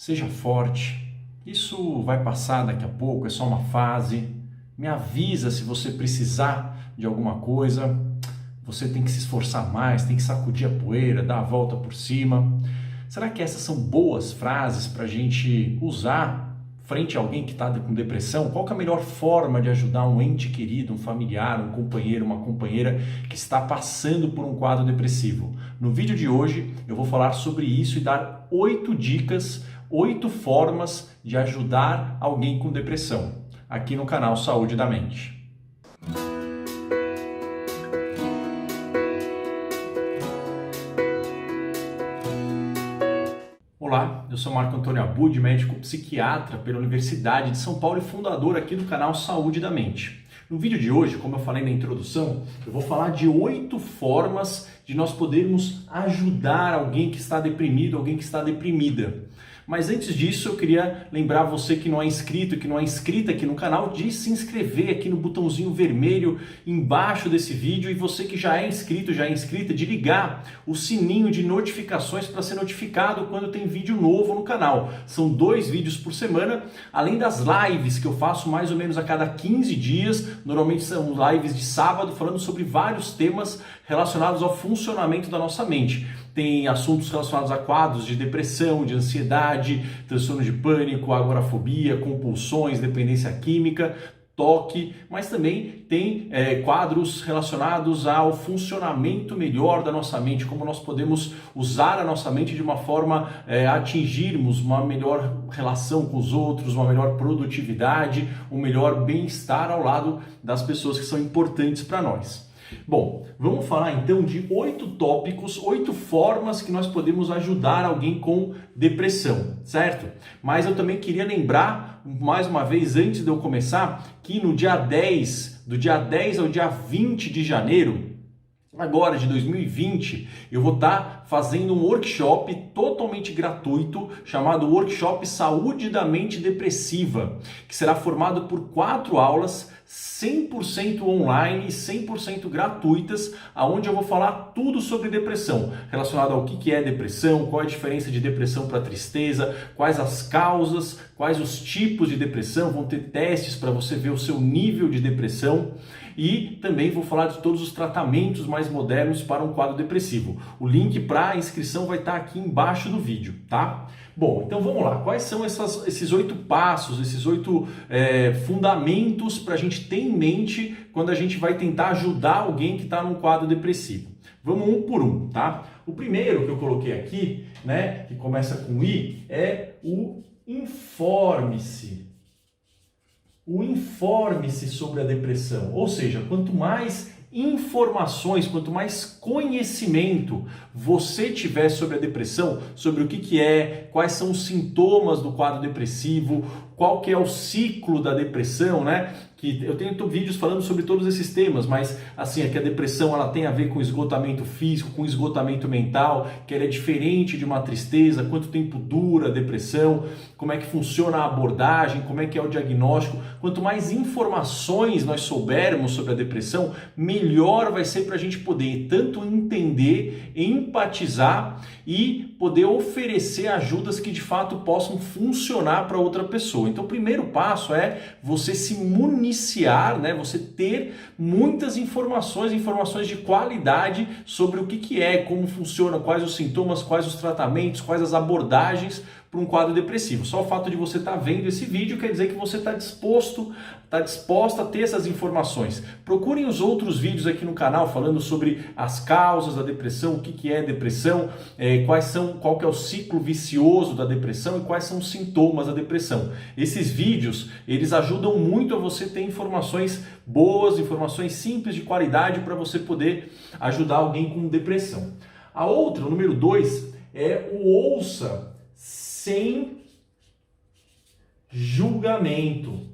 Seja forte, isso vai passar daqui a pouco, é só uma fase. Me avisa se você precisar de alguma coisa. Você tem que se esforçar mais, tem que sacudir a poeira, dar a volta por cima. Será que essas são boas frases para a gente usar frente a alguém que está com depressão? Qual que é a melhor forma de ajudar um ente querido, um familiar, um companheiro, uma companheira que está passando por um quadro depressivo? No vídeo de hoje eu vou falar sobre isso e dar 8 dicas, 8 formas de ajudar alguém com depressão, aqui no canal Saúde da Mente. Olá, eu sou Marco Antônio Abud, médico psiquiatra pela Universidade de São Paulo e fundador aqui do canal Saúde da Mente. No vídeo de hoje, como eu falei na introdução, eu vou falar de 8 formas de nós podermos ajudar alguém que está deprimido, alguém que está deprimida. Mas antes disso, eu queria lembrar você que não é inscrito, que não é inscrita aqui no canal, de se inscrever aqui no botãozinho vermelho embaixo desse vídeo, e você que já é inscrito, já é inscrita, de ligar o sininho de notificações para ser notificado quando tem vídeo novo no canal. São 2 vídeos por semana, além das lives que eu faço mais ou menos a cada 15 dias, normalmente são lives de sábado, falando sobre vários temas relacionados ao funcionamento da nossa mente. Tem assuntos relacionados a quadros de depressão, de ansiedade, transtorno de pânico, agorafobia, compulsões, dependência química, toque, mas também tem quadros relacionados ao funcionamento melhor da nossa mente, como nós podemos usar a nossa mente de uma forma a atingirmos uma melhor relação com os outros, uma melhor produtividade, um melhor bem-estar ao lado das pessoas que são importantes para nós. Bom, vamos falar então de 8 tópicos, 8 formas que nós podemos ajudar alguém com depressão, certo? Mas eu também queria lembrar, mais uma vez, antes de eu começar, que no dia 10, do dia 10 ao dia 20 de janeiro, agora de 2020, eu vou estar fazendo um workshop totalmente gratuito chamado Workshop Saúde da Mente Depressiva, que será formado por 4 aulas 100% online e 100% gratuitas, aonde eu vou falar tudo sobre depressão, relacionado ao que é depressão, qual é a diferença de depressão para tristeza, quais as causas, quais os tipos de depressão, vão ter testes para você ver o seu nível de depressão. E também vou falar de todos os tratamentos mais modernos para um quadro depressivo. O link para a inscrição vai estar aqui embaixo do vídeo, tá? Bom, então vamos lá. Quais são esses 8 passos, esses 8 fundamentos para a gente ter em mente quando a gente vai tentar ajudar alguém que está num quadro depressivo? Vamos um por um, tá? O primeiro que eu coloquei aqui, né, que começa com I, é o informe-se. O informe-se sobre a depressão, ou seja, quanto mais informações, quanto mais conhecimento você tiver sobre a depressão, sobre o que é, quais são os sintomas do quadro depressivo, qual que é o ciclo da depressão, né? Que eu tenho vídeos falando sobre todos esses temas, mas assim, é que a depressão ela tem a ver com esgotamento físico, com esgotamento mental, que ela é diferente de uma tristeza, quanto tempo dura a depressão, como é que funciona a abordagem, como é que é o diagnóstico. Quanto mais informações nós soubermos sobre a depressão, melhor vai ser para a gente poder tanto entender, empatizar e poder oferecer ajudas que de fato possam funcionar para outra pessoa. Então o primeiro passo é você se municiar, né? Você ter muitas informações de qualidade sobre o que é, como funciona, quais os sintomas, quais os tratamentos, quais as abordagens para um quadro depressivo. Só o fato de você estar vendo esse vídeo quer dizer que você está disposta a ter essas informações. Procurem os outros vídeos aqui no canal falando sobre as causas da depressão, o que é depressão, qual que é o ciclo vicioso da depressão e quais são os sintomas da depressão. Esses vídeos, eles ajudam muito a você ter informações boas, informações simples de qualidade para você poder ajudar alguém com depressão. A outra, o número 2, é o ouça sem julgamento.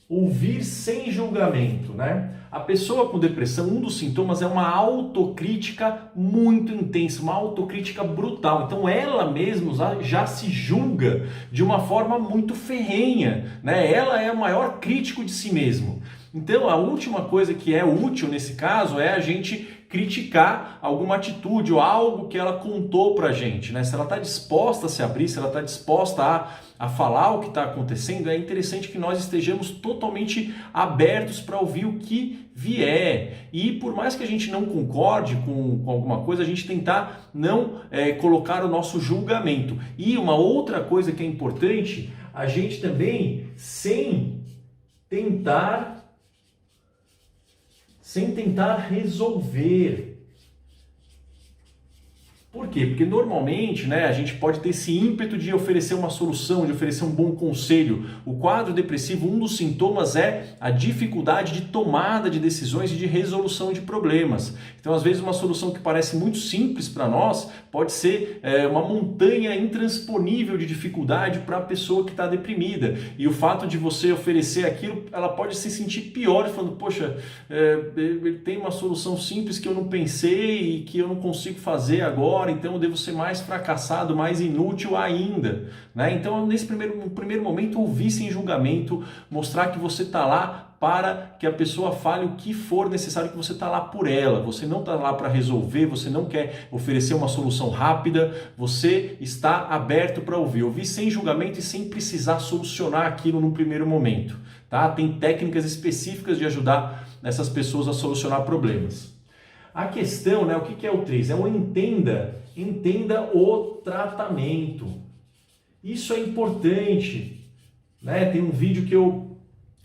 Ouvir sem julgamento, né? A pessoa com depressão, um dos sintomas é uma autocrítica muito intensa, uma autocrítica brutal. Então ela mesma já se julga de uma forma muito ferrenha, né? Ela é o maior crítico de si mesmo. Então a última coisa que é útil nesse caso é a gente criticar alguma atitude ou algo que ela contou pra gente, né? Se ela está disposta a se abrir, se ela está disposta a falar o que está acontecendo, é interessante que nós estejamos totalmente abertos para ouvir o que vier. E por mais que a gente não concorde com alguma coisa, a gente tentar não colocar o nosso julgamento. E uma outra coisa que é importante, a gente também, sem tentar resolver. Por quê? Porque normalmente, né, a gente pode ter esse ímpeto de oferecer uma solução, de oferecer um bom conselho. O quadro depressivo, um dos sintomas é a dificuldade de tomada de decisões e de resolução de problemas. Então, às vezes, uma solução que parece muito simples para nós pode ser uma montanha intransponível de dificuldade para a pessoa que está deprimida. E o fato de você oferecer aquilo, ela pode se sentir pior, falando, poxa, tem uma solução simples que eu não pensei e que eu não consigo fazer agora, então eu devo ser mais fracassado, mais inútil ainda, né? Então, nesse primeiro momento, ouvir sem julgamento, mostrar que você está lá para que a pessoa fale o que for necessário, que você está lá por ela, você não está lá para resolver, você não quer oferecer uma solução rápida, você está aberto para ouvir sem julgamento e sem precisar solucionar aquilo no primeiro momento, tá? Tem técnicas específicas de ajudar essas pessoas a solucionar problemas. A questão, né, o que é o 3? É o entenda o tratamento. Isso é importante, né? Tem um vídeo que eu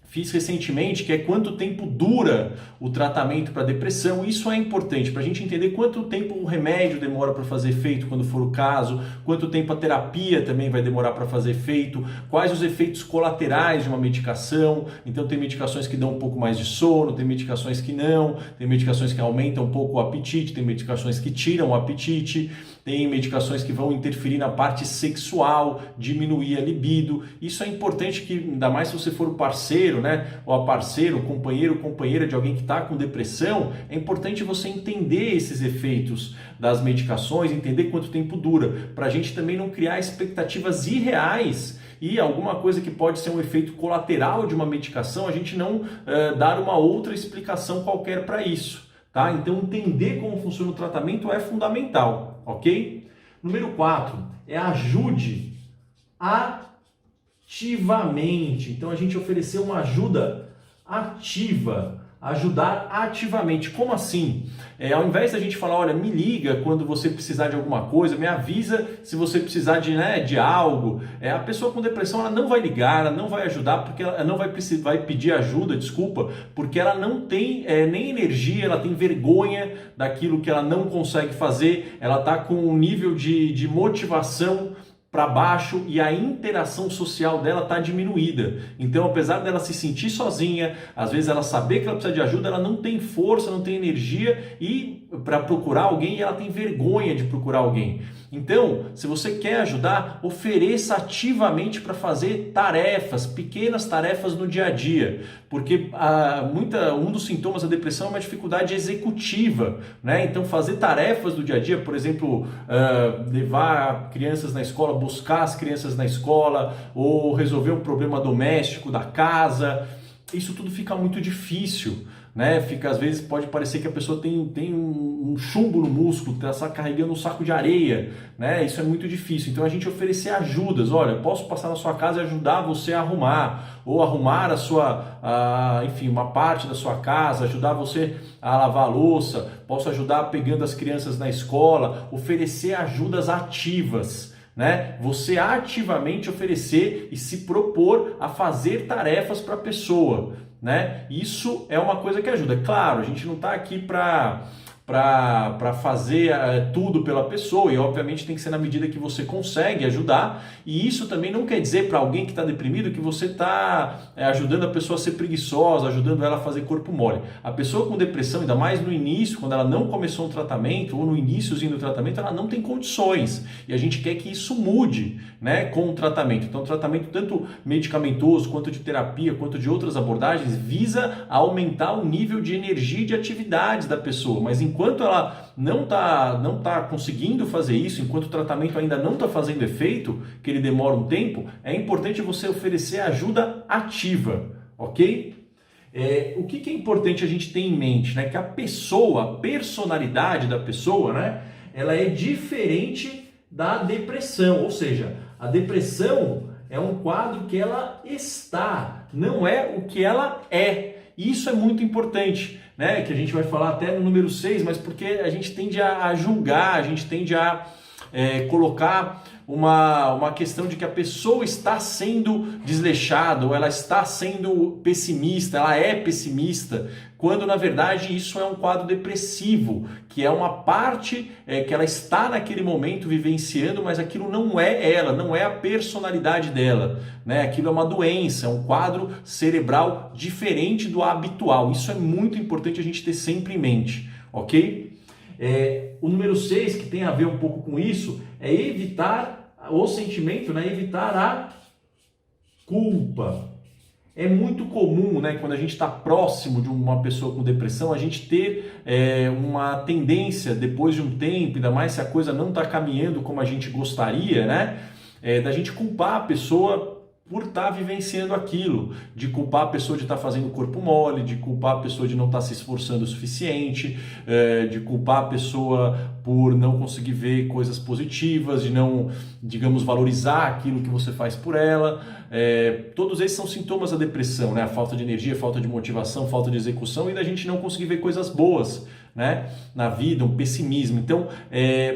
fiz recentemente, que é quanto tempo dura o tratamento para depressão. Isso é importante para a gente entender quanto tempo o remédio demora para fazer efeito quando for o caso, quanto tempo a terapia também vai demorar para fazer efeito, quais os efeitos colaterais de uma medicação. Então tem medicações que dão um pouco mais de sono, tem medicações que não, tem medicações que aumentam um pouco o apetite, tem medicações que tiram o apetite, tem medicações que vão interferir na parte sexual, diminuir a libido. Isso é importante, que ainda mais se você for o parceiro, né, ou a parceiro, companheiro, companheira de alguém que está com depressão, é importante você entender esses efeitos das medicações, entender quanto tempo dura, para a gente também não criar expectativas irreais e alguma coisa que pode ser um efeito colateral de uma medicação, a gente não dar uma outra explicação qualquer para isso. Tá? Então, entender como funciona o tratamento é fundamental, ok? Número 4, ajude ativamente. Então, a gente oferecer uma ajuda ativa, ajudar ativamente. Como assim? Ao invés da gente falar, olha, me liga quando você precisar de alguma coisa, me avisa se você precisar de algo. A pessoa com depressão, ela não vai ligar, ela não vai ajudar, porque ela não vai pedir ajuda, porque ela não tem nem energia, ela tem vergonha daquilo que ela não consegue fazer, ela está com um nível de motivação para baixo e a interação social dela está diminuída. Então, apesar dela se sentir sozinha, às vezes ela saber que ela precisa de ajuda, ela não tem força, não tem energia e para procurar alguém, ela tem vergonha de procurar alguém. Então, se você quer ajudar, ofereça ativamente para fazer tarefas, pequenas tarefas no dia a dia, porque um dos sintomas da depressão é uma dificuldade executiva, né? Então, fazer tarefas do dia a dia, por exemplo, levar crianças na escola, buscar as crianças na escola, ou resolver um problema doméstico da casa, isso tudo fica muito difícil, né? Às vezes pode parecer que a pessoa tem um chumbo no músculo, está carregando um saco de areia, né? Isso é muito difícil. Então a gente oferecer ajudas, olha, eu posso passar na sua casa e ajudar você a arrumar, ou arrumar enfim, uma parte da sua casa, ajudar você a lavar a louça, posso ajudar pegando as crianças na escola, oferecer ajudas ativas, né? Você ativamente oferecer e se propor a fazer tarefas para a pessoa, né? Isso é uma coisa que ajuda. Claro, a gente não está aqui para fazer tudo pela pessoa, e obviamente tem que ser na medida que você consegue ajudar, e isso também não quer dizer para alguém que está deprimido que você está ajudando a pessoa a ser preguiçosa, ajudando ela a fazer corpo mole. A pessoa com depressão, ainda mais no início, quando ela não começou um tratamento, ou no iníciozinho do tratamento, ela não tem condições, e a gente quer que isso mude, né, com o tratamento. Então o tratamento tanto medicamentoso, quanto de terapia, quanto de outras abordagens, visa aumentar o nível de energia e de atividades da pessoa, mas enquanto ela não tá conseguindo fazer isso, enquanto o tratamento ainda não está fazendo efeito, que ele demora um tempo, é importante você oferecer ajuda ativa, ok? O que é importante a gente ter em mente, né? Que a personalidade da pessoa, né? Ela é diferente da depressão, ou seja, a depressão é um quadro que ela está, não é o que ela é. Isso é muito importante, né? Que a gente vai falar até no número 6, mas porque a gente tende a julgar, a gente tende a colocar uma questão de que a pessoa está sendo desleixada, ou ela está sendo pessimista, ela é pessimista, quando na verdade isso é um quadro depressivo, que é uma parte que ela está naquele momento vivenciando, mas aquilo não é ela, não é a personalidade dela, né? Aquilo é uma doença, é um quadro cerebral diferente do habitual. Isso é muito importante a gente ter sempre em mente, ok? O número 6, que tem a ver um pouco com isso, é evitar o sentimento, né? Evitar a culpa. É muito comum, né, quando a gente está próximo de uma pessoa com depressão, a gente ter uma tendência, depois de um tempo, ainda mais se a coisa não está caminhando como a gente gostaria, né, da gente culpar a pessoa por estar vivenciando aquilo, de culpar a pessoa de estar fazendo corpo mole, de culpar a pessoa de não estar se esforçando o suficiente, de culpar a pessoa por não conseguir ver coisas positivas, de não, digamos, valorizar aquilo que você faz por ela. Todos esses são sintomas da depressão, né? A falta de energia, falta de motivação, falta de execução e da gente não conseguir ver coisas boas, né, na vida, um pessimismo. Então,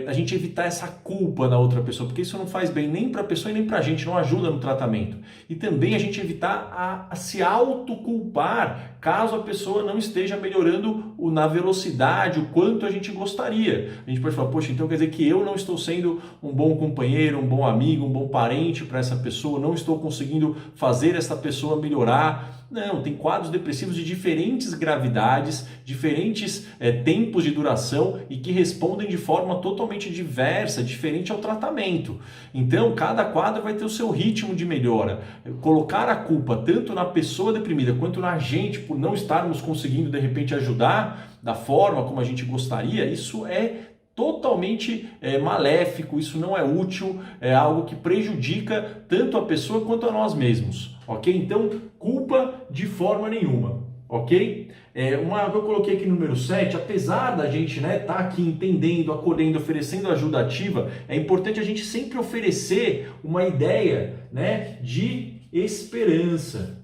a gente evitar essa culpa na outra pessoa, porque isso não faz bem nem para a pessoa e nem para a gente, não ajuda no tratamento. E também a gente evitar a se autoculpar caso a pessoa não esteja melhorando na velocidade, o quanto a gente gostaria. A gente pode falar, poxa, então quer dizer que eu não estou sendo um bom companheiro, um bom amigo, um bom parente para essa pessoa, não estou conseguindo fazer essa pessoa melhorar. Não, tem quadros depressivos de diferentes gravidades, diferentes tempos de duração e que respondem de forma totalmente diversa, diferente ao tratamento. Então, cada quadro vai ter o seu ritmo de melhora. Colocar a culpa tanto na pessoa deprimida quanto na gente por não estarmos conseguindo, de repente, ajudar da forma como a gente gostaria, isso é totalmente maléfico, isso não é útil, é algo que prejudica tanto a pessoa quanto a nós mesmos, ok? Então, culpa de forma nenhuma, ok? Eu coloquei aqui no número 7, apesar da gente tá aqui entendendo, acolhendo, oferecendo ajuda ativa, é importante a gente sempre oferecer uma ideia, né, de esperança.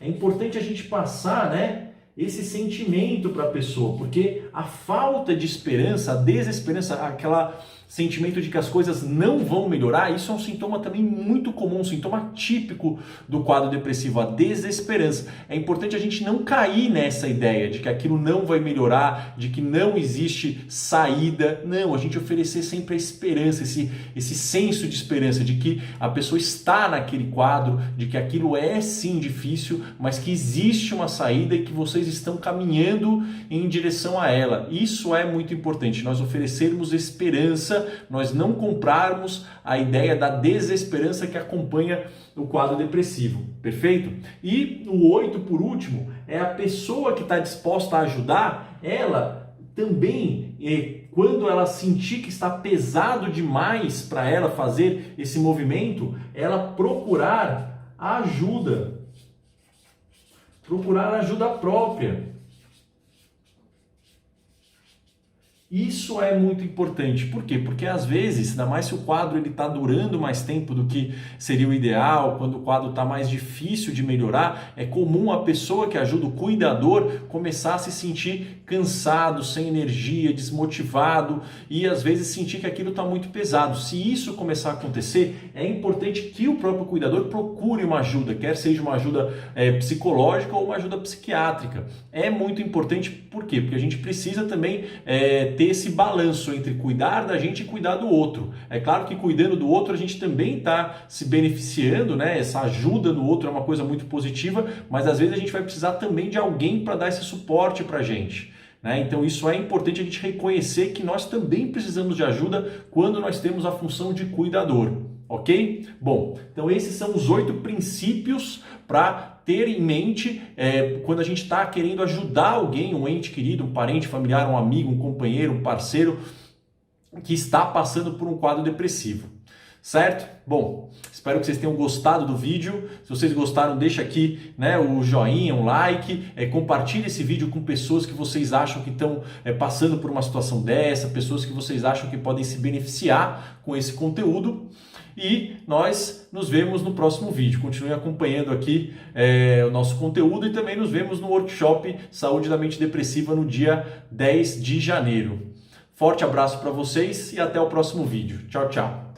É importante a gente passar, esse sentimento para a pessoa, porque a falta de esperança, a desesperança, aquele sentimento de que as coisas não vão melhorar, isso é um sintoma também muito comum, um sintoma típico do quadro depressivo, a desesperança. É importante a gente não cair nessa ideia de que aquilo não vai melhorar, de que não existe saída. Não, a gente oferecer sempre a esperança, esse senso de esperança, de que a pessoa está naquele quadro, de que aquilo é sim difícil, mas que existe uma saída e que vocês estão caminhando em direção a ela. Isso é muito importante, nós oferecermos esperança, nós não comprarmos a ideia da desesperança que acompanha o quadro depressivo, perfeito? E o 8, por último, é a pessoa que está disposta a ajudar, ela também, quando ela sentir que está pesado demais para ela fazer esse movimento, ela procurar ajuda própria. Isso é muito importante. Por quê? Porque às vezes, ainda mais se o quadro está durando mais tempo do que seria o ideal, quando o quadro está mais difícil de melhorar, é comum a pessoa que ajuda, o cuidador, começar a se sentir cansado, sem energia, desmotivado e às vezes sentir que aquilo está muito pesado. Se isso começar a acontecer, é importante que o próprio cuidador procure uma ajuda, quer seja uma ajuda psicológica ou uma ajuda psiquiátrica. É muito importante, por quê? Porque a gente precisa também ter esse balanço entre cuidar da gente e cuidar do outro. É claro que cuidando do outro a gente também está se beneficiando, essa ajuda do outro é uma coisa muito positiva, mas às vezes a gente vai precisar também de alguém para dar esse suporte para a gente. Então isso é importante a gente reconhecer que nós também precisamos de ajuda quando nós temos a função de cuidador, ok? Bom, então esses são os 8 princípios para ter em mente quando a gente está querendo ajudar alguém, um ente querido, um parente, familiar, um amigo, um companheiro, um parceiro que está passando por um quadro depressivo. Certo? Bom, espero que vocês tenham gostado do vídeo. Se vocês gostaram, deixa aqui, né, o joinha, um like, compartilhe esse vídeo com pessoas que vocês acham que estão passando por uma situação dessa, pessoas que vocês acham que podem se beneficiar com esse conteúdo. E nós nos vemos no próximo vídeo. Continue acompanhando aqui o nosso conteúdo e também nos vemos no workshop Saúde da Mente Depressiva no dia 10 de janeiro. Forte abraço para vocês e até o próximo vídeo. Tchau, tchau.